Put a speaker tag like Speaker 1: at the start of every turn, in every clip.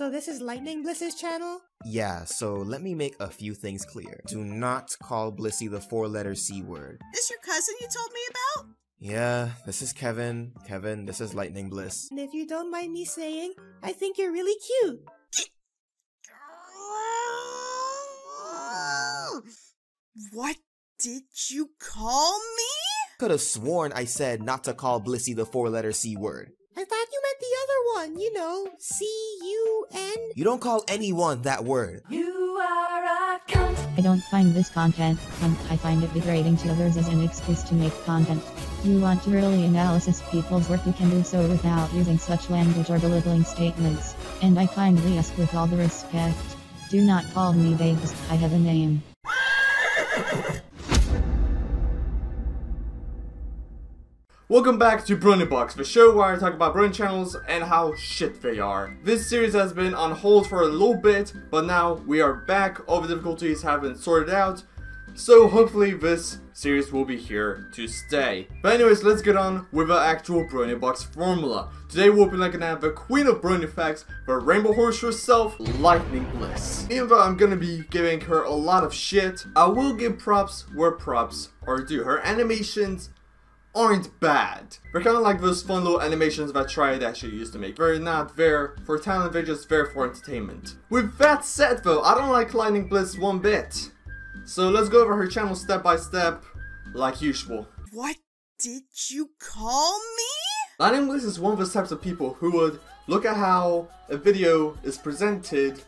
Speaker 1: So this is Lightning Bliss's channel?
Speaker 2: Yeah, so let me make a few things clear. Do not call Blissy the 4-letter C word.
Speaker 3: This your cousin you told me about?
Speaker 2: Yeah, this is Kevin. Kevin, this is Lightning Bliss.
Speaker 1: And if you don't mind me saying, I think you're really cute.
Speaker 3: What did you call me?
Speaker 2: Could have sworn I said not to call Blissy the 4-letter C word.
Speaker 1: I thought you meant the other one, you know, C-U-N.
Speaker 2: You don't call anyone that word.
Speaker 4: You are a cunt.
Speaker 5: I don't find this content fun. I find it degrading to others as an excuse to make content. You want to really analyze people's work, you can do so without using such language or belittling statements. And I kindly ask with all the respect, do not call me babes, I have a name.
Speaker 6: Welcome back to Brony Box, the show where I talk about Brony channels and how shit they are. This series has been on hold for a little bit, but now we are back. All the difficulties have been sorted out, so hopefully this series will be here to stay. But anyways, let's get on with the actual Brony Box formula. Today we'll be looking at the queen of Brony facts, the rainbow horse herself, Lightning Bliss. Even though I'm gonna be giving her a lot of shit, I will give props where props are due. Her animations aren't bad. They're kind of like those fun little animations that Triad actually used to make. They're not there for talent, they're just there for entertainment. With that said though, I don't like Lightning Bliss one bit. So let's go over her channel step by step, like usual.
Speaker 3: What did you call me?
Speaker 6: Lightning Bliss is one of those types of people who would look at how a video is presented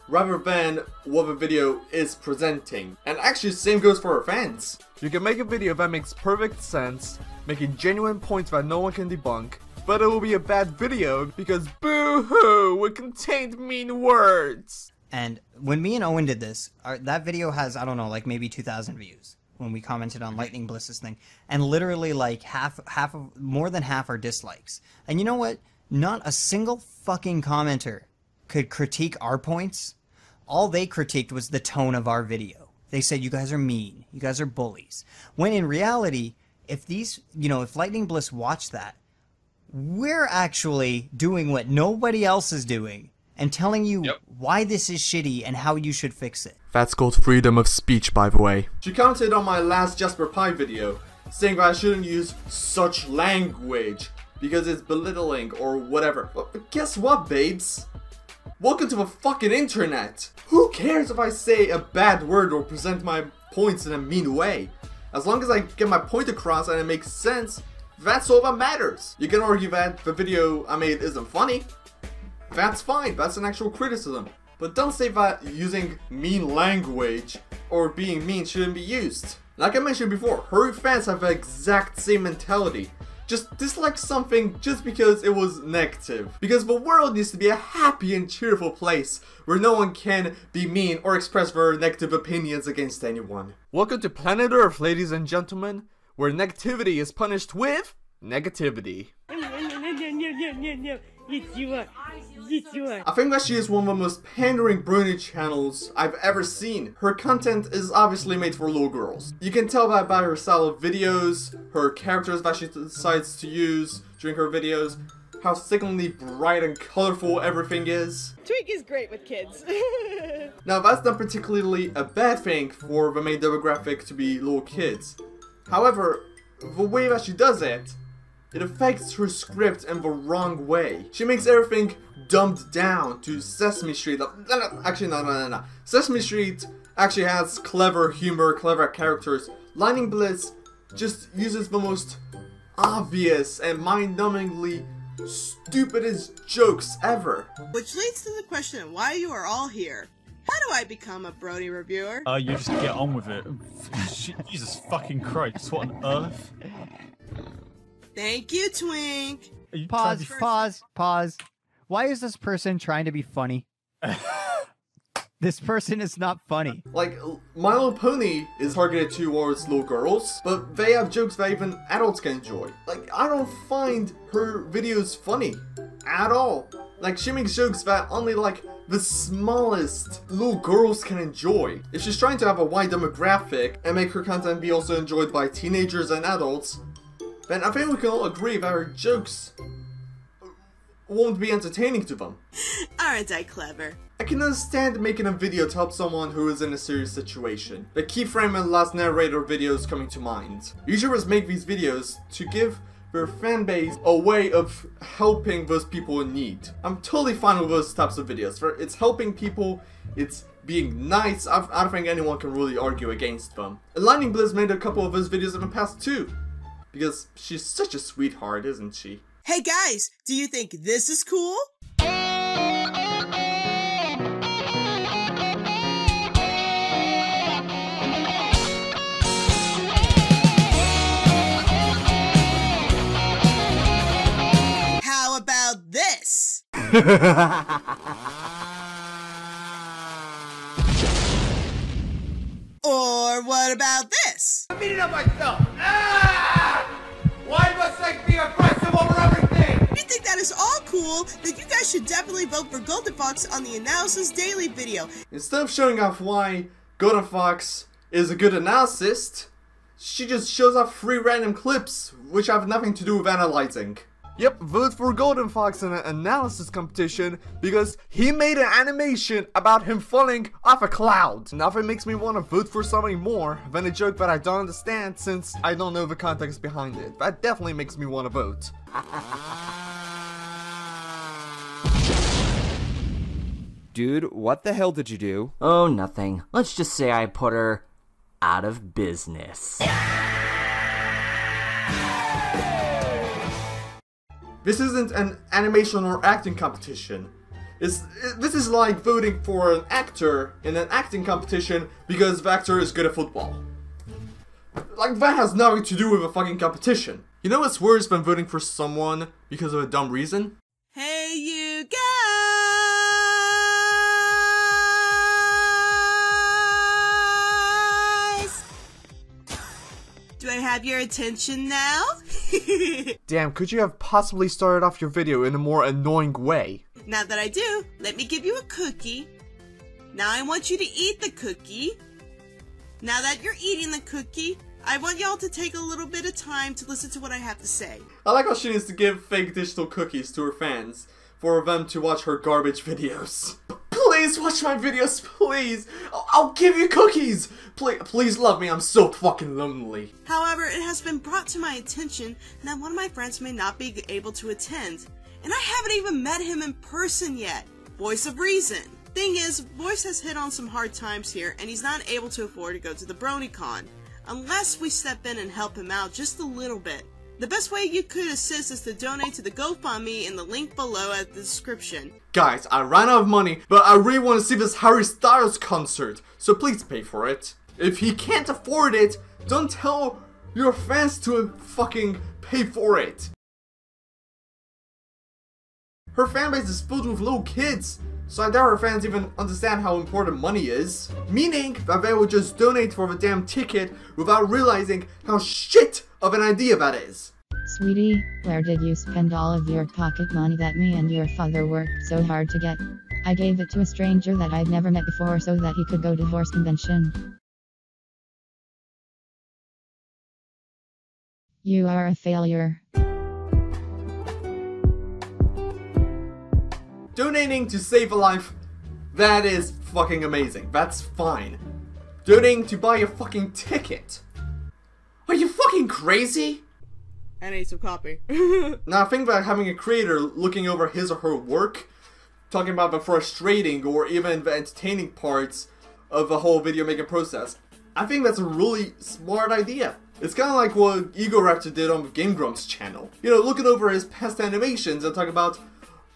Speaker 6: rather than what the video is presenting. And actually the same goes for her fans.
Speaker 7: You can make a video that makes perfect sense, making genuine points that no one can debunk, but it will be a bad video because boo-hoo, it contained mean words.
Speaker 8: And when me and Owen did this, that video has, I don't know, like maybe 2,000 views when we commented on Lightning Bliss's thing. And literally like more than half are dislikes. And you know what? Not a single fucking commenter could critique our points. All they critiqued was the tone of our video. They said, you guys are mean. You guys are bullies. When in reality, if these, if Lightning Bliss watched that, we're actually doing what nobody else is doing and telling you why this is shitty and how you should fix it.
Speaker 7: That's called freedom of speech, by the way.
Speaker 6: She commented on my last Jasper Pie video, saying that I shouldn't use such language because it's belittling or whatever. But guess what, babes? Welcome to the fucking internet! Who cares if I say a bad word or present my points in a mean way? As long as I get my point across and it makes sense, that's all that matters. You can argue that the video I made isn't funny. That's fine, that's an actual criticism. But don't say that using mean language or being mean shouldn't be used. Like I mentioned before, her fans have the exact same mentality. Just dislike something just because it was negative. Because the world needs to be a happy and cheerful place where no one can be mean or express their negative opinions against anyone.
Speaker 7: Welcome to planet Earth, ladies and gentlemen, where negativity is punished with negativity.
Speaker 6: I think that she is one of the most pandering Brony channels I've ever seen. Her content is obviously made for little girls. You can tell that by her style of videos, her characters that she decides to use during her videos, how sickeningly bright and colorful everything is.
Speaker 9: Twink is great with kids.
Speaker 6: Now that's not particularly a bad thing for the main demographic to be little kids. However, the way that she does it, it affects her script in the wrong way. She makes everything dumbed down to Sesame Street. Actually, no. Sesame Street actually has clever humor, clever characters. Lightning Bliss just uses the most obvious and mind-numbingly stupidest jokes ever.
Speaker 3: Which leads to the question, why you are all here. How do I become a Brony reviewer?
Speaker 10: You just get on with it. Jesus fucking Christ, what on earth?
Speaker 3: Thank you, Twink.
Speaker 11: Pause. Why is this person trying to be funny? This person is not funny.
Speaker 6: Like, My Little Pony is targeted towards little girls, but they have jokes that even adults can enjoy. Like, I don't find her videos funny at all. Like, she makes jokes that only, like, the smallest little girls can enjoy. If she's trying to have a wide demographic and make her content be also enjoyed by teenagers and adults, then I think we can all agree that her jokes won't be entertaining to them.
Speaker 3: Aren't I clever?
Speaker 6: I can understand making a video to help someone who is in a serious situation. The keyframe and last narrator videos coming to mind. YouTubers make these videos to give their fan base a way of helping those people in need. I'm totally fine with those types of videos. It's helping people, it's being nice. I don't think anyone can really argue against them. And Lightning Bliss made a couple of those videos in the past too. Because she's such a sweetheart, isn't she?
Speaker 3: Hey guys, do you think this is cool? How about this? Or what about this?
Speaker 9: I'm beating up myself. Why must I be aggressive over everything?
Speaker 3: If you think that is all cool, then you guys should definitely vote for Golden Fox on the Analysis Daily video.
Speaker 6: Instead of showing off why Golden Fox is a good analyst, she just shows off 3 random clips, which have nothing to do with analyzing.
Speaker 7: Yep, vote for Golden Fox in an analysis competition because he made an animation about him falling off a cloud. Nothing makes me want to vote for something more than a joke that I don't understand since I don't know the context behind it. That definitely makes me want to vote.
Speaker 12: Dude, what the hell did you do?
Speaker 13: Oh, nothing. Let's just say I put her out of business.
Speaker 6: This isn't an animation or acting competition. This is like voting for an actor in an acting competition because the actor is good at football. Like, that has nothing to do with a fucking competition. You know what's worse than voting for someone because of a dumb reason?
Speaker 3: Hey you guys! Do I have your attention now?
Speaker 7: Damn, could you have possibly started off your video in a more annoying way?
Speaker 3: Now that I do, let me give you a cookie. Now I want you to eat the cookie. Now that you're eating the cookie, I want y'all to take a little bit of time to listen to what I have to say.
Speaker 6: I like how she needs to give fake digital cookies to her fans for them to watch her garbage videos. Please watch my videos, please! I'll give you cookies! Please love me, I'm so fucking lonely.
Speaker 3: However, it has been brought to my attention that one of my friends may not be able to attend. And I haven't even met him in person yet. Voice of reason. Thing is, Voice has hit on some hard times here and he's not able to afford to go to the BronyCon. Unless we step in and help him out just a little bit. The best way you could assist is to donate to the GoFundMe in the link below at the description.
Speaker 6: Guys, I ran out of money, but I really want to see this Harry Styles concert, so please pay for it. If he can't afford it, don't tell your fans to fucking pay for it. Her fanbase is filled with little kids, so I doubt her fans even understand how important money is. Meaning that they would just donate for the damn ticket without realizing how shit of an idea that is.
Speaker 5: Sweetie, where did you spend all of your pocket money that me and your father worked so hard to get? I gave it to a stranger that I've never met before so that he could go to horse convention. You are a failure.
Speaker 6: Donating to save a life, that is fucking amazing. That's fine. Donating to buy a fucking ticket. Are you fucking crazy?
Speaker 3: I need some coffee.
Speaker 6: Now think about having a creator looking over his or her work, talking about the frustrating or even the entertaining parts of the whole video making process. I think that's a really smart idea. It's kind of like what Ego Raptor did on Game Grumps channel. You know, looking over his past animations and talking about,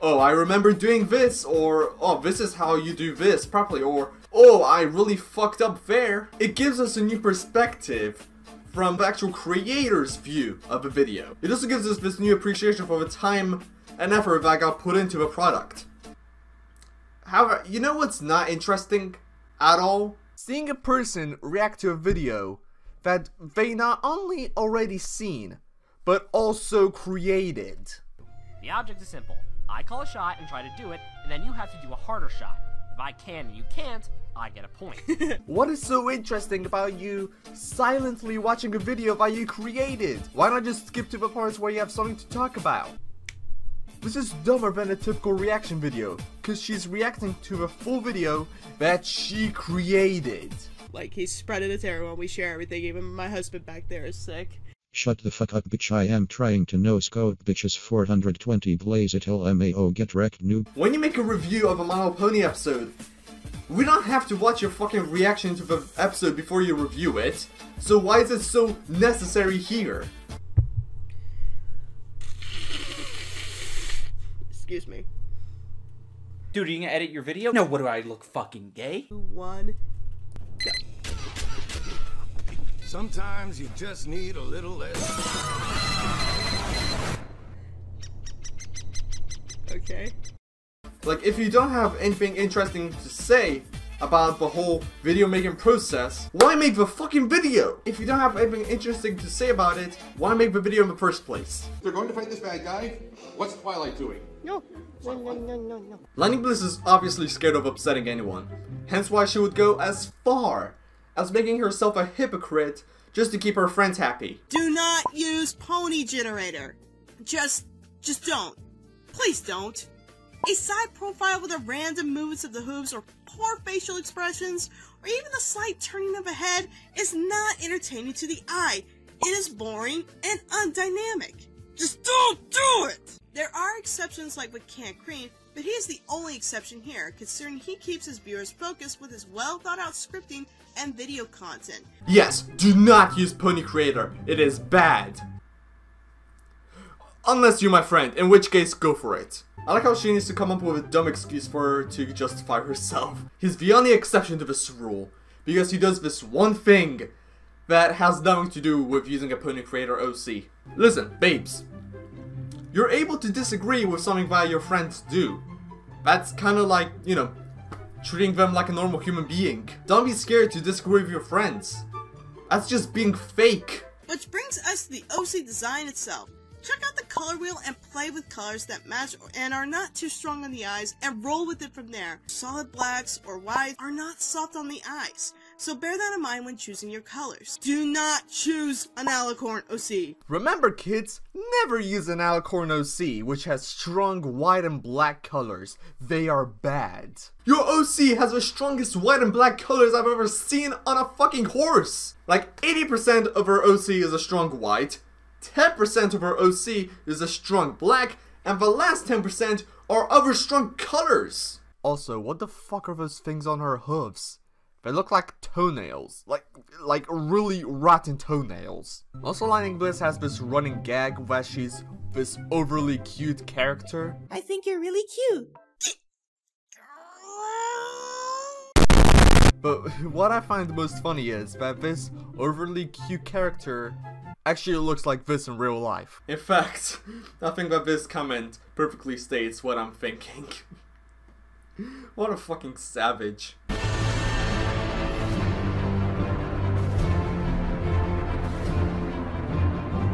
Speaker 6: oh, I remember doing this, or, oh, this is how you do this properly, or, oh, I really fucked up there. It gives us a new perspective from the actual creator's view of the video. It also gives us this new appreciation for the time and effort that got put into the product. However, you know what's not interesting at all?
Speaker 7: Seeing a person react to a video that they not only already seen, but also created.
Speaker 14: The object is simple. I call a shot and try to do it, and then you have to do a harder shot. If I can and you can't, I get a point.
Speaker 7: What is so interesting about you silently watching a video that you created? Why not just skip to the parts where you have something to talk about? This is dumber than a typical reaction video, cause she's reacting to a full video that she created.
Speaker 3: Like, he's spreading it to everyone, we share everything, even my husband back there is sick.
Speaker 15: Shut the fuck up, bitch. I am trying to no scope, bitches. 420 blaze it LMAO, get wrecked, noob.
Speaker 6: When you make a review of a My Little Pony episode, we don't have to watch your fucking reaction to the episode before you review it. So why is it so necessary here?
Speaker 3: Excuse me.
Speaker 16: Dude, are you gonna edit your video? No, what do I look fucking gay?
Speaker 3: 1, go.
Speaker 17: Sometimes you just need a little less.
Speaker 3: Okay.
Speaker 6: Like, if you don't have anything interesting to say about the whole video making process, why make the fucking video? If you don't have anything interesting to say about it, why make the video in the first place?
Speaker 17: They're going to fight this bad guy. What's Twilight doing?
Speaker 1: No. No.
Speaker 6: Lightning Bliss is obviously scared of upsetting anyone, hence why she would go as far as making herself a hypocrite just to keep her friends happy.
Speaker 3: Do not use pony generator. Just don't. Please don't. A side profile with a random movements of the hooves or poor facial expressions or even the slight turning of a head is not entertaining to the eye. It is boring and undynamic. Just don't do it! There are exceptions like with Canned Cream, but he is the only exception here, considering he keeps his viewers focused with his well thought out scripting and video content.
Speaker 6: Yes, do not use Pony Creator. It is bad. Unless you're my friend, in which case go for it. I like how she needs to come up with a dumb excuse for her to justify herself. He's the only exception to this rule, because he does this one thing that has nothing to do with using a Pony Creator OC. Listen, babes. You're able to disagree with something that your friends do. That's kinda like, you know, treating them like a normal human being. Don't be scared to disagree with your friends. That's just being fake.
Speaker 3: Which brings us to the OC design itself. Check out the color wheel and play with colors that match and are not too strong on the eyes and roll with it from there. Solid blacks or whites are not soft on the eyes, so bear that in mind when choosing your colors. Do not choose an alicorn OC.
Speaker 7: Remember kids, never use an alicorn OC which has strong white and black colors. They are bad.
Speaker 6: Your OC has the strongest white and black colors I've ever seen on a fucking horse. Like 80% of her OC is a strong white, 10% of her OC is a strong black, and the last 10% are other strong colors.
Speaker 7: Also, what the fuck are those things on her hooves? They look like toenails. Like really rotten toenails. Also, Lightning Bliss has this running gag where she's this overly cute character.
Speaker 1: I think you're really cute.
Speaker 7: But what I find the most funny is that this overly cute character actually looks like this in real life.
Speaker 6: In fact, I think that this comment perfectly states what I'm thinking. What a fucking savage.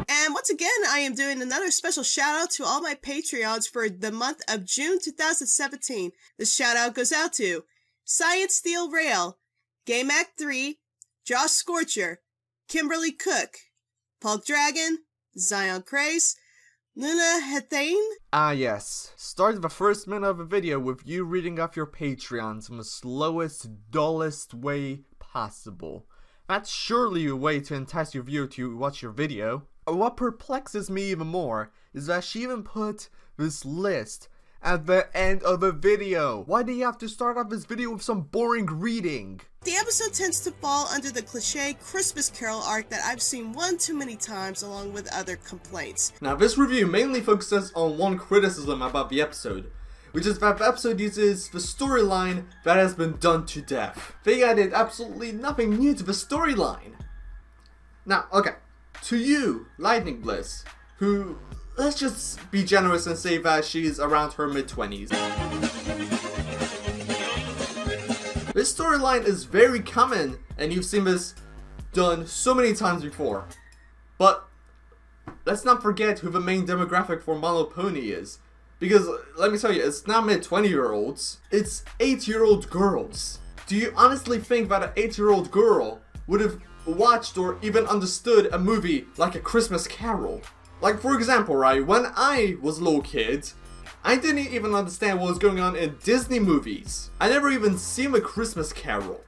Speaker 3: And once again, I am doing another special shout out to all my Patreons for the month of June 2017. The shout out goes out to Science Steel Rail, Game Act 3, Josh Scorcher, Kimberly Cook, Pulk Dragon, Zion Craze, Luna Hethane.
Speaker 7: Ah yes, start the first minute of a video with you reading off your Patreons in the slowest, dullest way possible. That's surely a way to entice your viewer to watch your video. What perplexes me even more is that she even put this list at the end of the video. Why do you have to start off this video with some boring reading?
Speaker 3: The episode tends to fall under the cliche Christmas Carol arc that I've seen one too many times along with other complaints.
Speaker 6: Now this review mainly focuses on one criticism about the episode, which is that the episode uses the storyline that has been done to death. They added absolutely nothing new to the storyline. Now, okay, to you, Lightning Bliss, who, let's just be generous and say that she's around her mid-20s. This storyline is very common, and you've seen this done so many times before. But let's not forget who the main demographic for My Little Pony is. Because, let me tell you, it's not mid-20-year-olds, it's 8-year-old girls. Do you honestly think that an 8-year-old girl would have watched or even understood a movie like A Christmas Carol? Like, for example, right, when I was a little kid, I didn't even understand what was going on in Disney movies. I never even seen A Christmas Carol.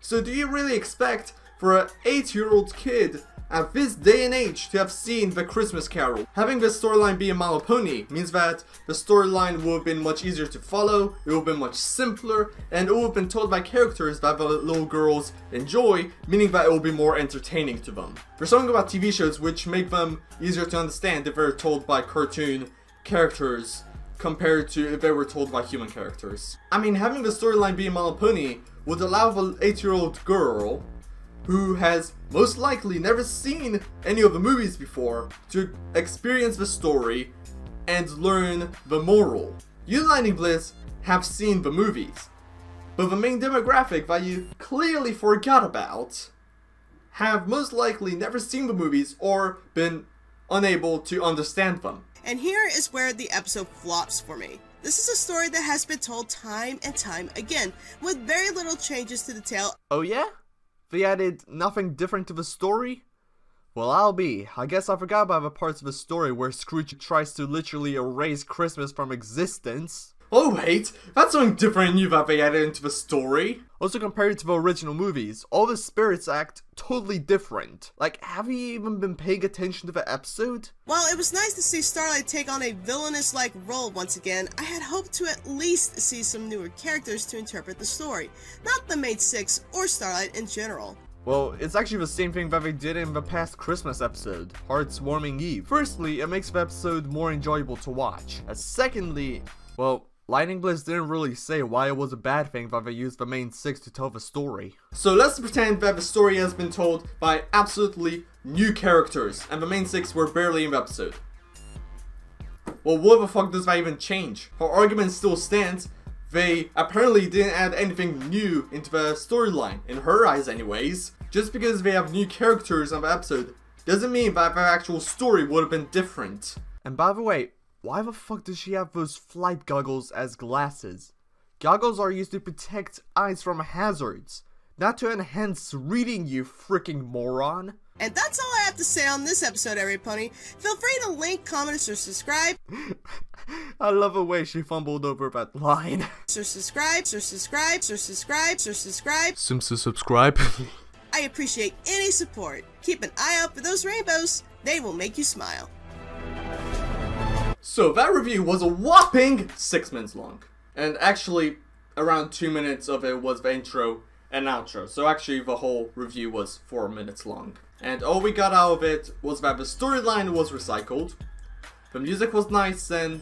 Speaker 6: So do you really expect for an 8-year-old kid at this day and age to have seen The Christmas Carol? Having this storyline be a My Little Pony means that the storyline would have been much easier to follow, it would have been much simpler, and it would have been told by characters that the little girls enjoy, meaning that it will be more entertaining to them. There's something about TV shows which make them easier to understand if they're told by cartoon characters compared to if they were told by human characters. I mean, having the storyline be a My Little Pony would allow the 8-year-old girl who has most likely never seen any of the movies before to experience the story and learn the moral. You, Lightning Bliss, have seen the movies, but the main demographic that you clearly forgot about have most likely never seen the movies or been unable to understand them.
Speaker 3: And here is where the episode flops for me. This is a story that has been told time and time again, with very little changes to the tale.
Speaker 7: Oh yeah? They added nothing different to the story? Well, I guess I forgot about the parts of the story where Scrooge tries to literally erase Christmas from existence.
Speaker 6: Oh wait, that's something different and new that they added into the story.
Speaker 7: Also, compared to the original movies, all the spirits act totally different. Like, have you even been paying attention to the episode?
Speaker 3: While it was nice to see Starlight take on a villainous-like role once again, I had hoped to at least see some newer characters to interpret the story, not the main 6 or Starlight in general.
Speaker 7: Well, it's actually the same thing that they did in the past Christmas episode, Heartswarming Eve. Firstly, it makes the episode more enjoyable to watch. And secondly, well, Lightning Bliss didn't really say why it was a bad thing that they used the main 6 to tell the story.
Speaker 6: So let's pretend that the story has been told by absolutely new characters, and the main 6 were barely in the episode. Well, what the fuck does that even change? Her argument still stands. They apparently didn't add anything new into the storyline, in her eyes anyways. Just because they have new characters on the episode doesn't mean that the actual story would have been different.
Speaker 7: And by the way, why the fuck does she have those flight goggles as glasses? Goggles are used to protect eyes from hazards, not to enhance reading, you freaking moron.
Speaker 3: And that's all I have to say on this episode, everybody. Feel free to link, comment, or subscribe.
Speaker 7: I love the way she fumbled over that line.
Speaker 3: Subscribe.
Speaker 7: Subscribe.
Speaker 3: I appreciate any support. Keep an eye out for those rainbows. They will make you smile.
Speaker 6: So that review was a whopping 6 minutes long. And actually, around 2 minutes of it was the intro and outro. So actually the whole review was 4 minutes long. And all we got out of it was that the storyline was recycled, the music was nice, and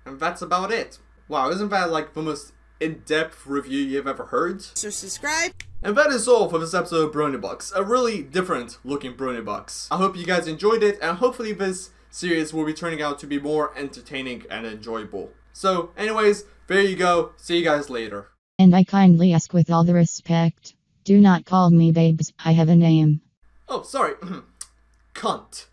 Speaker 6: that's about it. Wow, isn't that like the most in-depth review you've ever heard?
Speaker 3: Subscribe.
Speaker 6: And that is all for this episode of Brony Box, a really different looking Brony Box. I hope you guys enjoyed it, and hopefully this series will be turning out to be more entertaining and enjoyable. So anyways, there you go, see you guys later.
Speaker 5: And I kindly ask with all the respect, do not call me babes, I have a name.
Speaker 6: Oh, sorry. Cunt.